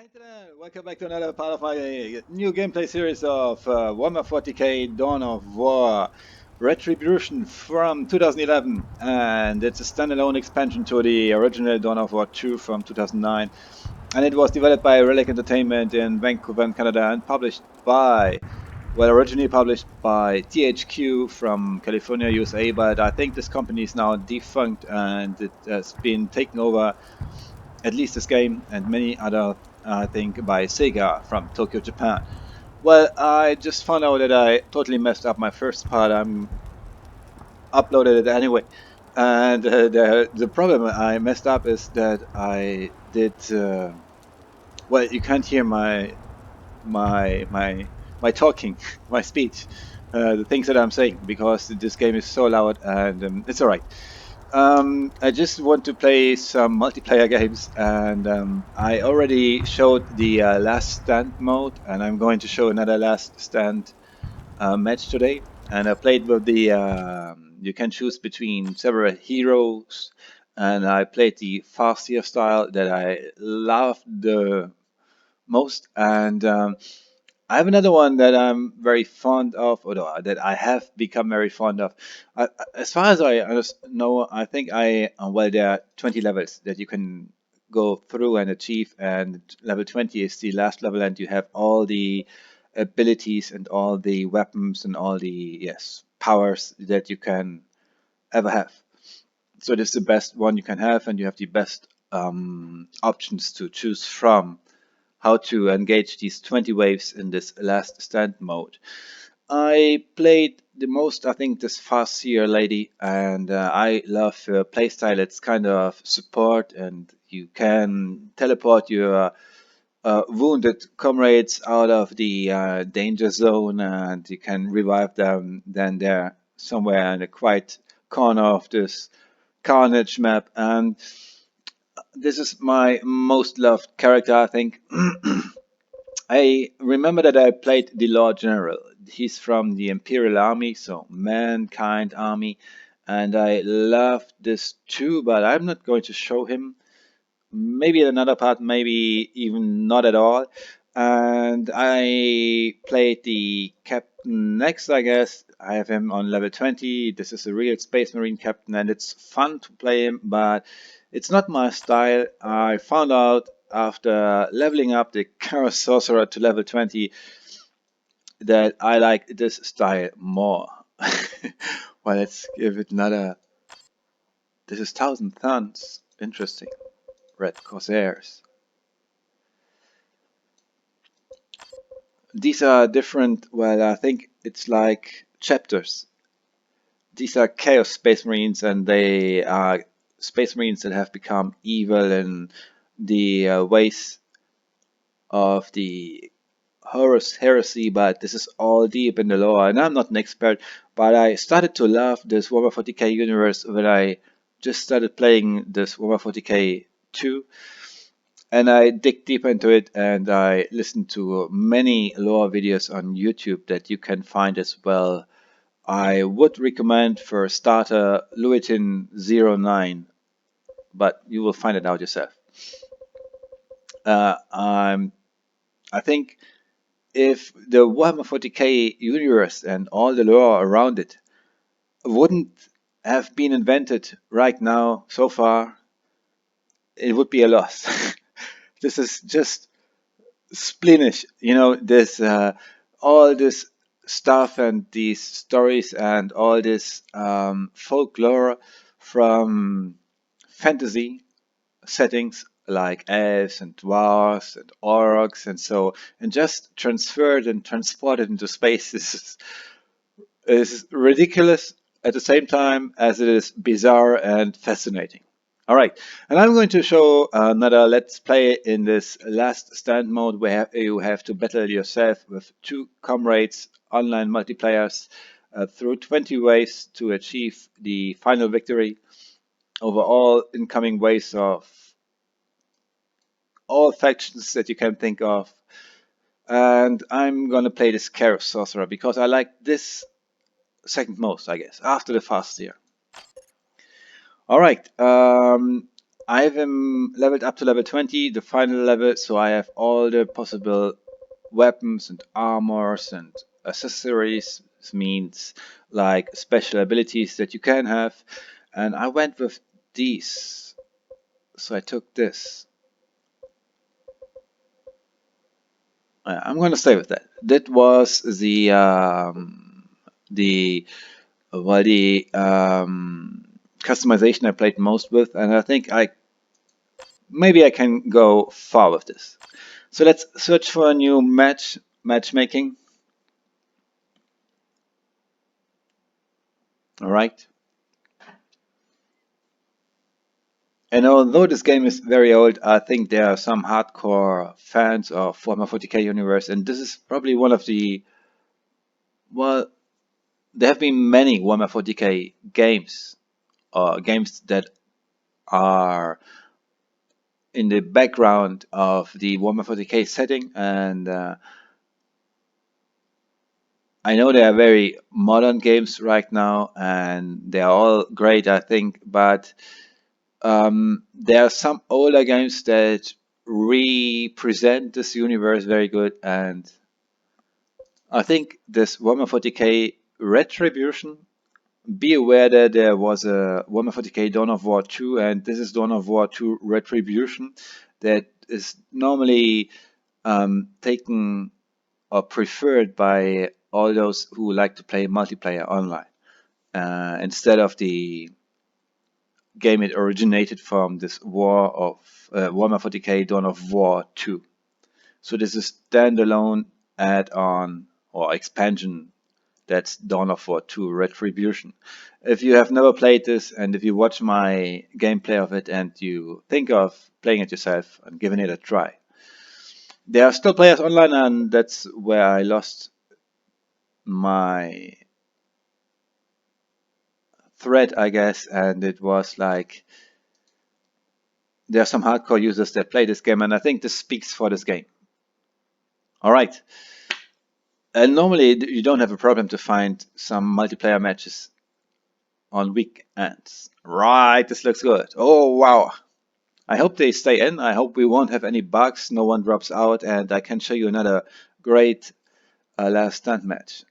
Internet, welcome back to another part of my new gameplay series of Warhammer 40k Dawn of War Retribution from 2011, and it's a standalone expansion to the original Dawn of War 2 from 2009, and it was developed by Relic Entertainment in Vancouver, Canada, and published by, well, originally published by THQ from California, USA, but I think this company is now defunct and it has been taken over, at least this game and many other, I think, by Sega from Tokyo, Japan. Well, I just found out that I totally messed up my first part. I'm uploaded it anyway, and the problem I messed up is that I did. Well, you can't hear my talking, my speech, the things that I'm saying because this game is so loud, and it's alright. I just want to play some multiplayer games, and I already showed the last stand mode, and I'm going to show another last stand match today. And I played with the you can choose between several heroes, and I played the faster style that I loved the most. And I have another one that I'm very fond of, or no, that I have become very fond of. As far as I know, I think well, there are 20 levels that you can go through and achieve, and level 20 is the last level, and you have all the abilities and all the weapons and all the, yes, powers that you can ever have. So this is the best one you can have, and you have the best options to choose from how to engage these 20 waves in this last stand mode. I played the most, I think, this fast seer lady, and I love her playstyle. It's kind of support, and you can teleport your wounded comrades out of the danger zone, and you can revive them. Then they're somewhere in a quiet corner of this carnage map, and this is my most loved character, I think. I remember that I played the Lord General. He's from the Imperial Army, so Mankind Army, and I love this too, but I'm not going to show him. Maybe in another part, maybe even not at all. And I played the Captain next, I guess. I have him on level 20. This is a real Space Marine captain, and it's fun to play him, but it's not my style. I found out after leveling up the Chaos Sorcerer to level 20 that I like this style more. Well, let's give it another. This is Thousand Thorns. Interesting. Red Corsairs. These are different. Well, I think it's like chapters. These are Chaos Space Marines, and they are Space Marines that have become evil in the ways of the Horus heresy. But this is all deep in the lore, and I'm not an expert, but I started to love this Warhammer 40k universe when I just started playing this Warhammer 40k 2, and I dig deep into it, and I listen to many lore videos on YouTube that you can find as well. I would recommend for a starter Luetin09, but you will find it out yourself. Uh, I'm, I think if the Warhammer 40k universe and all the lore around it wouldn't have been invented right now so far, it would be a loss. This is just splenish, this all this stuff and these stories and all this folklore from fantasy settings like elves and dwarves and orcs and so, and just transferred and transported into space. Is ridiculous at the same time as it is bizarre and fascinating. All right, and I'm going to show another Let's Play in this last stand mode where you have to battle yourself with two comrades, online multiplayers, through 20 ways to achieve the final victory over all incoming waves of all factions that you can think of. And I'm going to play this Chaos Sorcerer because I like this second most, I guess, after the fast year. All right. I've leveled up to level 20, the final level, so I have all the possible weapons and armors and accessories. This means like special abilities that you can have. And I went with these. So I took this. I'm gonna stay with that. That was the well the customization I played most with, and I think maybe I can go far with this. So let's search for a new matchmaking. All right. And although this game is very old, I think there are some hardcore fans of Warhammer 40k universe, and this is probably one of the, well, there have been many Warhammer 40k games or games that are in the background of the Warhammer 40k setting, and I know they are very modern games right now, and they are all great, I think, but there are some older games that represent this universe very good, and I think this Warhammer 40k Retribution. Be aware that there was a Warhammer 40k Dawn of War 2, and this is Dawn of War 2 Retribution that is normally taken or preferred by all those who like to play multiplayer online instead of the game it originated from, this War of Warhammer 40k Dawn of War 2. So this is standalone add-on or expansion. That's Dawn of War 2 Retribution. If you have never played this, and if you watch my gameplay of it and you think of playing it yourself and giving it a try, there are still players online, and that's where I lost my thread, I guess. And it was like there are some hardcore users that play this game, and I think this speaks for this game. All right. And normally you don't have a problem to find some multiplayer matches on weekends. Right, this looks good. Oh, wow. I hope they stay in. I hope we won't have any bugs, no one drops out, and I can show you another great last stand match.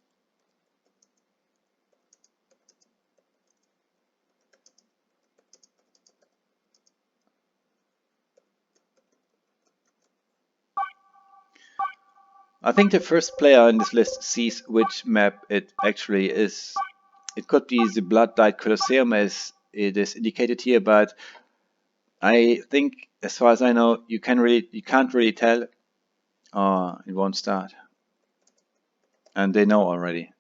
I think the first player on this list sees which map it actually is. It could be the Blood-Dyed Colosseum as it is indicated here, but I think, as far as I know, you can't really tell. It won't start, and they know already.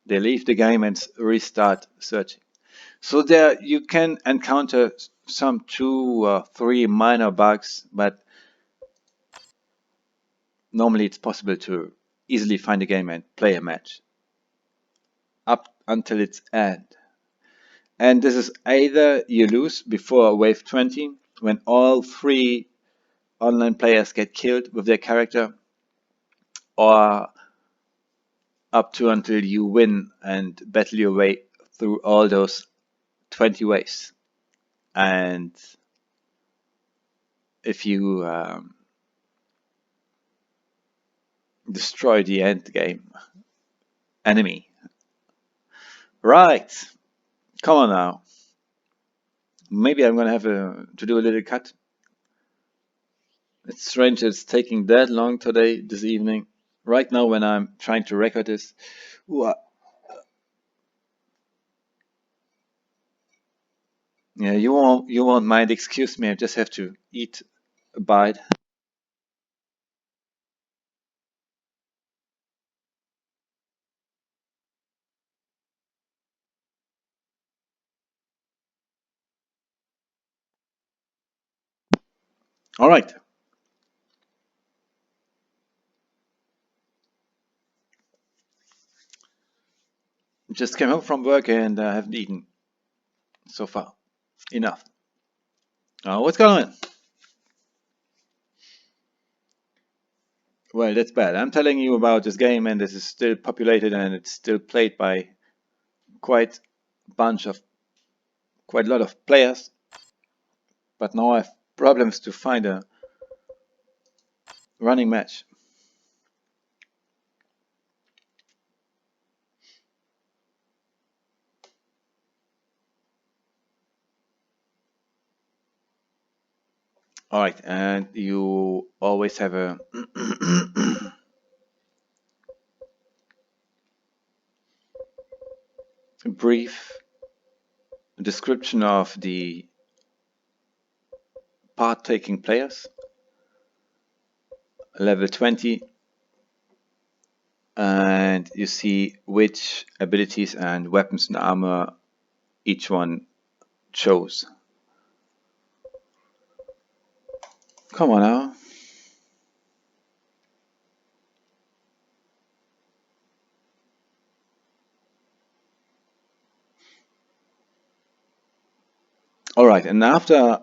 They leave the game and restart searching. So there you can encounter some 2 or 3 minor bugs, but normally it's possible to easily find a game and play a match up until its end. And this is either you lose before wave 20, when all 3 online players get killed with their character, or up to until you win and battle your way through all those 20 waves. And if you destroy the end game enemy. Right, come on now. Maybe I'm gonna have to do a little cut. It's strange it's taking that long today, this evening, right now when I'm trying to record this. Ooh, yeah, you won't mind. Excuse me, I just have to eat a bite. All right. Just came home from work and I haven't eaten so far. Enough. What's going on? Well, that's bad. I'm telling you about this game, and this is still populated, and it's still played by quite a lot of players. But now I have problems to find a running match. Alright, and you always have a brief description of the part-taking players. Level 20, and you see which abilities and weapons and armor each one chose. Come on now. Alright, and after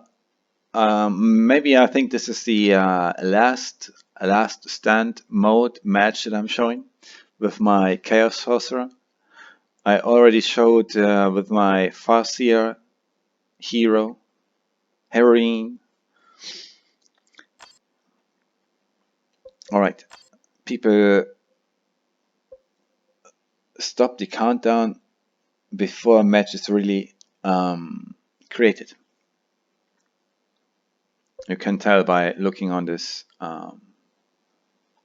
maybe I think this is the last stand mode match that I'm showing with my Chaos Sorcerer. I already showed with my Farseer hero, heroine. Alright, people stop the countdown before a match is really created. You can tell by looking on this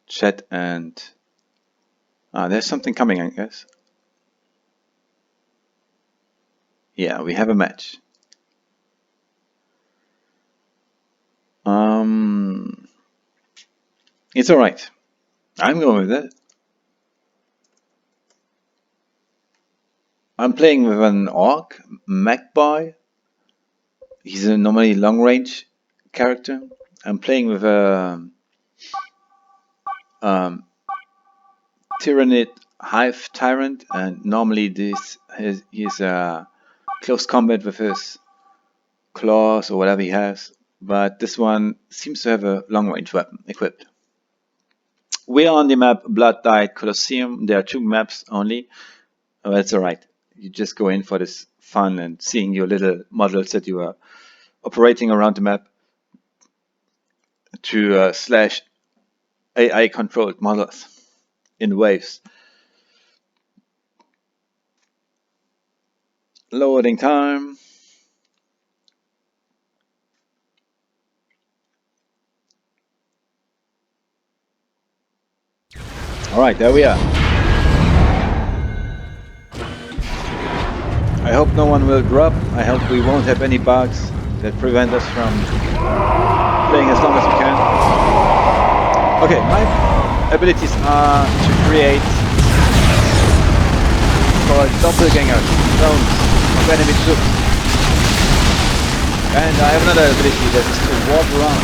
chat, and there's something coming, I guess. Yeah, we have a match. It's alright. I'm going with it. I'm playing with an orc, Magboy. He's a normally long range character. I'm playing with a Tyrannid Hive Tyrant, and normally he's a close combat with his claws or whatever he has, but this one seems to have a long range weapon equipped. We are on the map Blood Died Colosseum. There are 2 maps only. Oh, that's alright. You just go in for this fun and seeing your little models that you are operating around the map to slash AI controlled models in waves. Loading time. Alright, there we are. I hope no one will drop. I hope we won't have any bugs that prevent us from playing as long as we can. Okay, my abilities are to create called doppelganger clones of enemy troops. And I have another ability that is to warp around.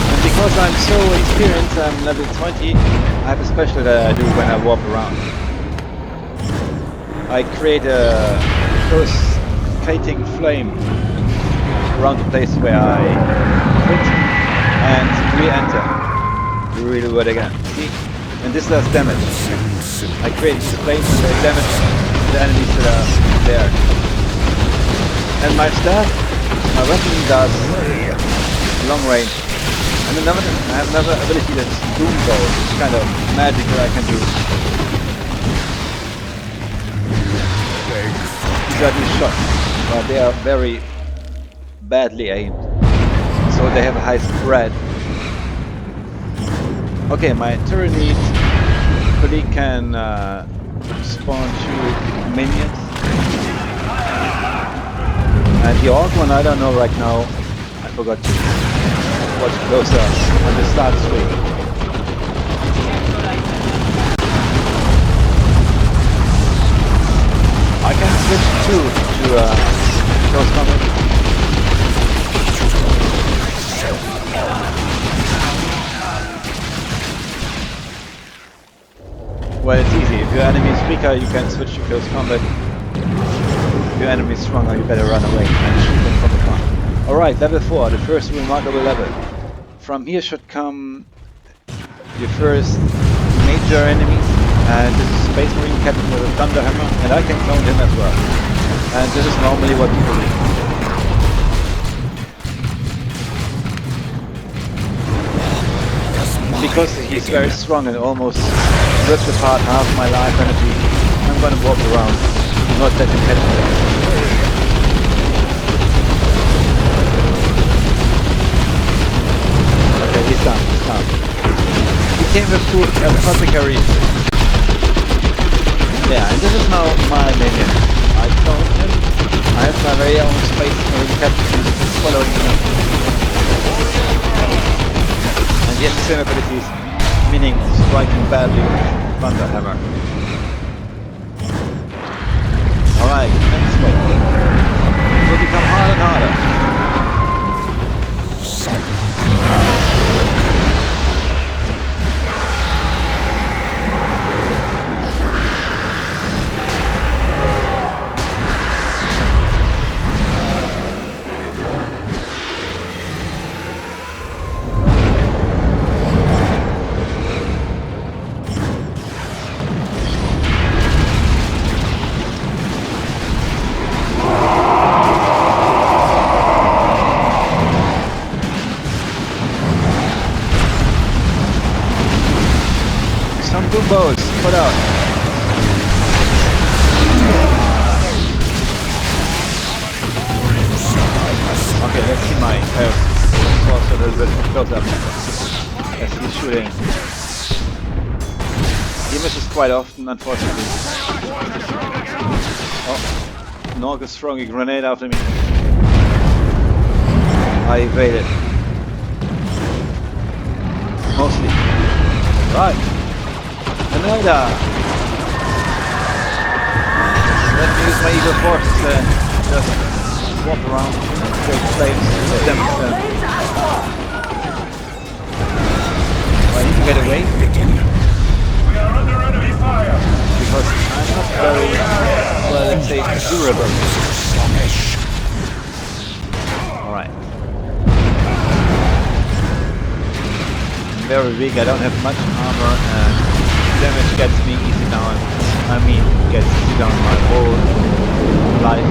And because I'm so experienced, I'm level 20, I have a special that I do when I warp around. I create a pulsating flame around the place where I quit and re-enter. Redo it again. See? And this does damage. I create flames and damage the enemies that are there. And my staff, my weapon does long range. And I have another ability that's Doom Bow, which is kind of magic that I can do. These are these shots, but they are very badly aimed, so they have a high spread. Okay, my Tyrannid colleague can spawn 2 minions. And the orc one, I don't know right now. I forgot to watch closer on the start screen. I can switch to close combat. Well, it's easy. If your enemy is weaker, you can switch to close combat. If your enemy is stronger, you better run away and shoot them from afar. Alright, level 4, the first remarkable level. From here should come your first major enemies. And this is Space Marine Captain with a Thunder Hammer, and I can clone him as well. And this is normally what people do. because he's very strong and almost ripped apart half my life energy, I'm gonna walk around, not let him hit me. Okay, he's done, he's done. He came with two apothecary. Yeah, and this is now my minion. I told him I have my very own space captain following me. And he has the same abilities, meaning striking badly with Thunder Hammer. Alright, next way. It will become harder and harder. Bows, put out. Okay, let's see my health a little bit close up as he's shooting. He misses quite often, unfortunately. Oh, Norg is throwing a grenade after me. I evaded. Mostly. Right. Another. Let me use my evil force and just walk around and create flames and damage them. Do I need to get away? We are under enemy fire. Because I'm not very, well, let's say, durable. Alright. I'm very weak, I don't have much armor and damage gets me easy down. I mean, gets easy down my whole life.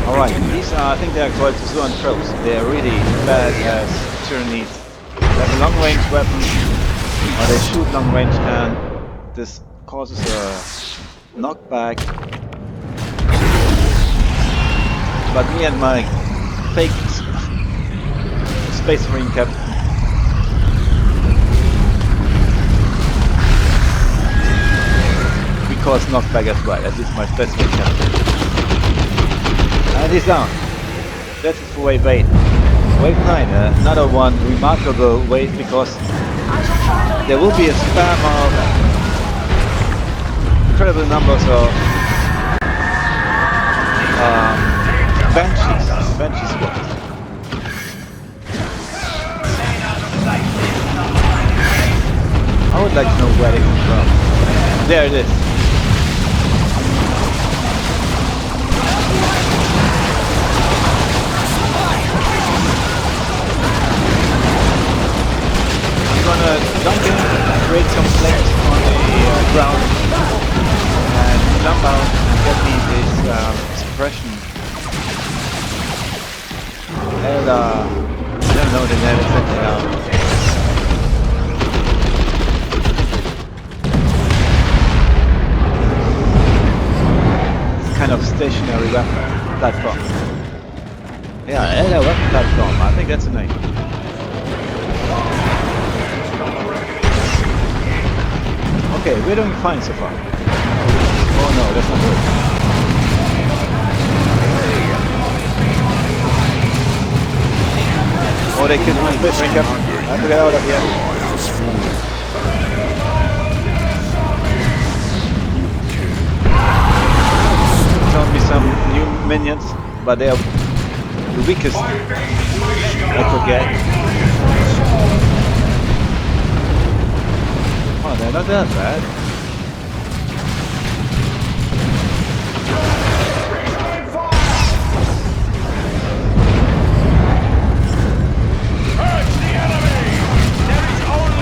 Alright, these are, I think they are called Zoan tropes. They are really bad as tyrannies. They have a long range weapon, or they shoot long range, and this causes a knockback. But me and my fake Space Marine captain we cause knockback as well, at least my Space Marine captain. And he's down. That's it for wave 8. Wave 9, another one remarkable wave because there will be a spam of incredible numbers of Banshee squads. I would like to know where they come from. There it is. I'm gonna jump in, create some flames on the ground, and jump out and get me this suppression. And I don't know the name exactly now. It's kind of stationary weapon platform. Yeah, Elder weapon platform. I think that's the name. Okay, we're doing fine so far. Oh no, that's not good. Oh, they killed my Space Marine captain. I have to get out of here. Found me some new minions, but they are the weakest I could get. Oh, they're not that bad.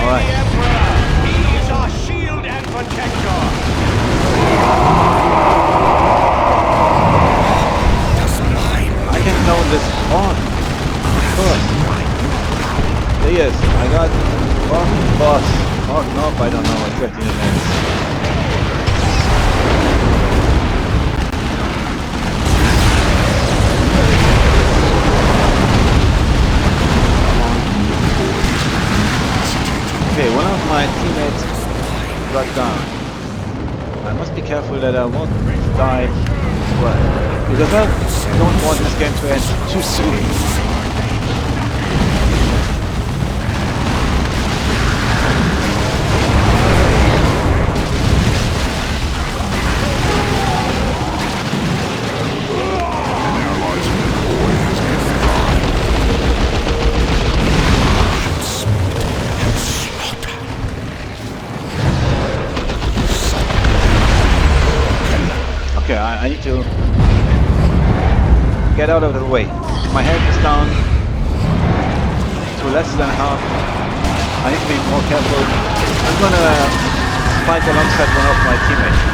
Alright. He is our shield and protector. now exactly in advance. Okay, one of my teammates got down. I must be careful that I won't die as well, because I don't want this game to end too soon. Okay, I need to get out of the way. My health is down to less than half. I need to be more careful. I'm gonna fight alongside one of my teammates.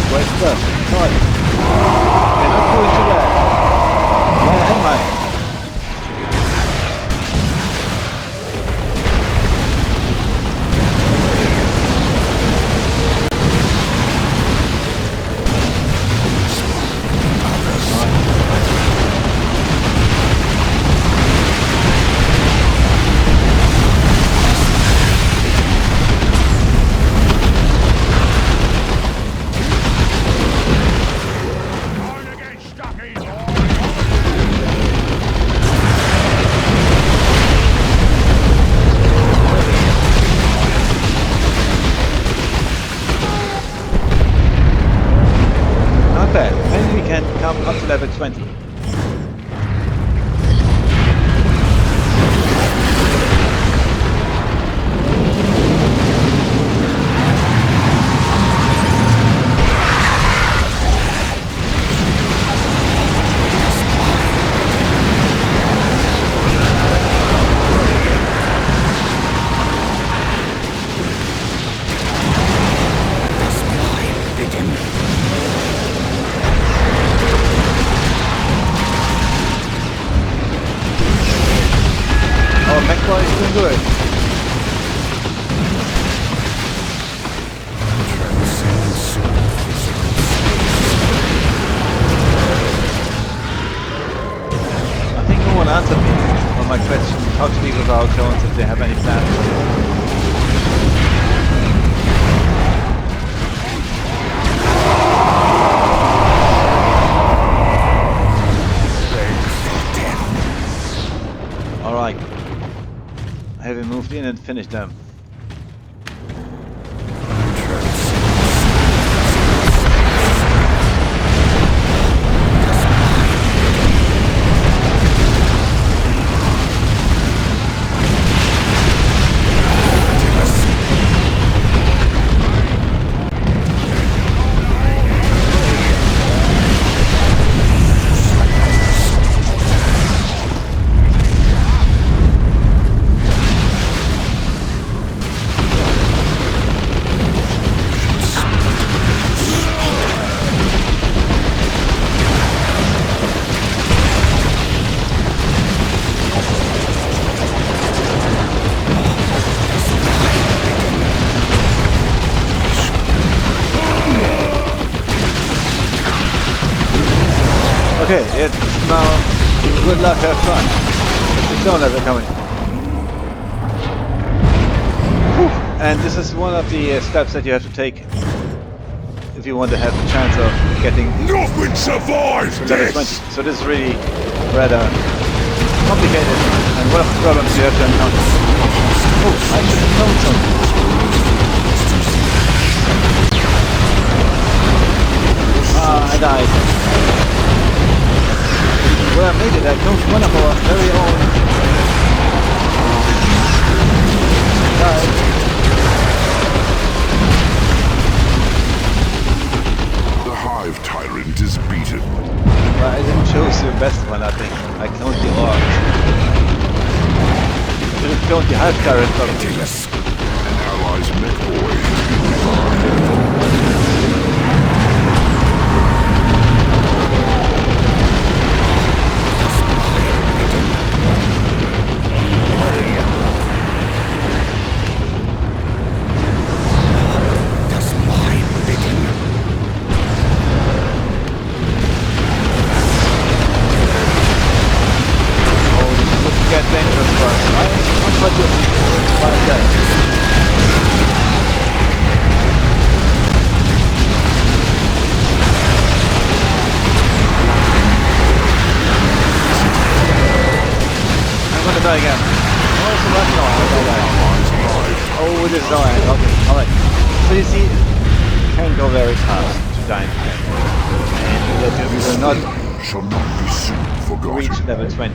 Great stuff. Right. You're not doing too bad. Where am I? Up to level 20. Good. I think no one answered me on my question how to deal with our clones if they have any plans. Have we moved in and finished them? Okay, it's now good luck, have fun. You don't have it coming. Whew. And this is one of the steps that you have to take if you want to have a chance of getting nothing survives level 20. So this is really rather complicated and one of the problems you have to encounter. Oh, I should have known something. Ah, I died. Well, I made it. I killed one of our very own. Died. The Hive Tyrant is beaten. Well, I didn't choose the best one, I think. I cloned the orc. I should have cloned the Hive Tyrant probably. An ally's mech boy has been Get dangerous for us. I'm not just like that. I'm gonna die again. Oh, it's a rush now. Oh, it is dying. Okay, alright. So you see, it can go very fast to die again. And that we will not shall not be soon forgotten. reach level 20.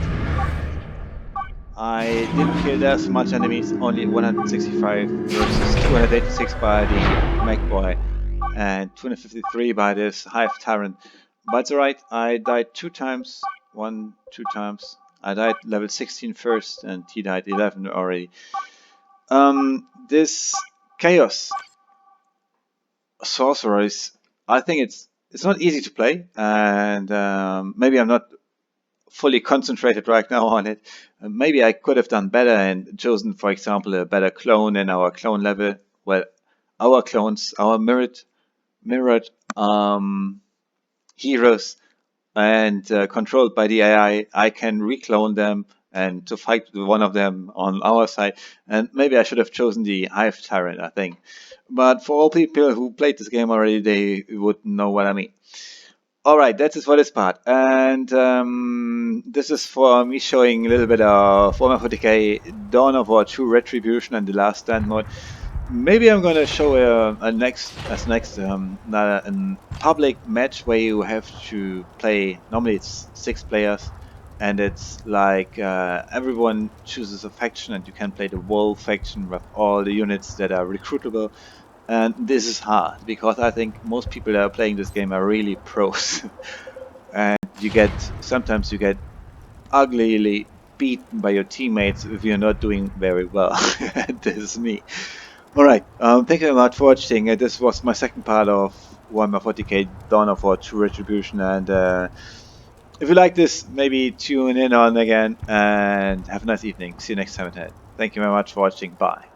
I didn't kill as much enemies, only 165 versus 286 by the MacBoy and 253 by this Hive Tyrant. But it's alright, I died 2 times, 2 times. I died level 16 first and he died 11 already. This Chaos Sorcerer is, I think it's not easy to play, and maybe I'm not fully concentrated right now on it. Maybe I could have done better and chosen, for example, a better clone in our clone level. Well, our clones, our mirrored heroes, and controlled by the AI, I can reclone them and to fight with one of them on our side. And maybe I should have chosen the Hive Tyrant, I think. But for all people who played this game already, they would know what I mean. Alright, that is for this part. And this is for me showing a little bit of Warhammer 40k, Dawn of War 2 Retribution and the Last Stand mode. Maybe I'm going to show a public match where you have to play. Normally it's 6 players, and it's like everyone chooses a faction, and you can play the Wolf faction with all the units that are recruitable. And this is hard because I think most people that are playing this game are really pros, and sometimes you get uglily beaten by your teammates if you're not doing very well. This is me. Alright, thank you very much for watching. This was my second part of Warhammer 40k Dawn of War 2 Retribution, and if you like this, maybe tune in on again and have a nice evening. See you next time ahead. Thank you very much for watching. Bye.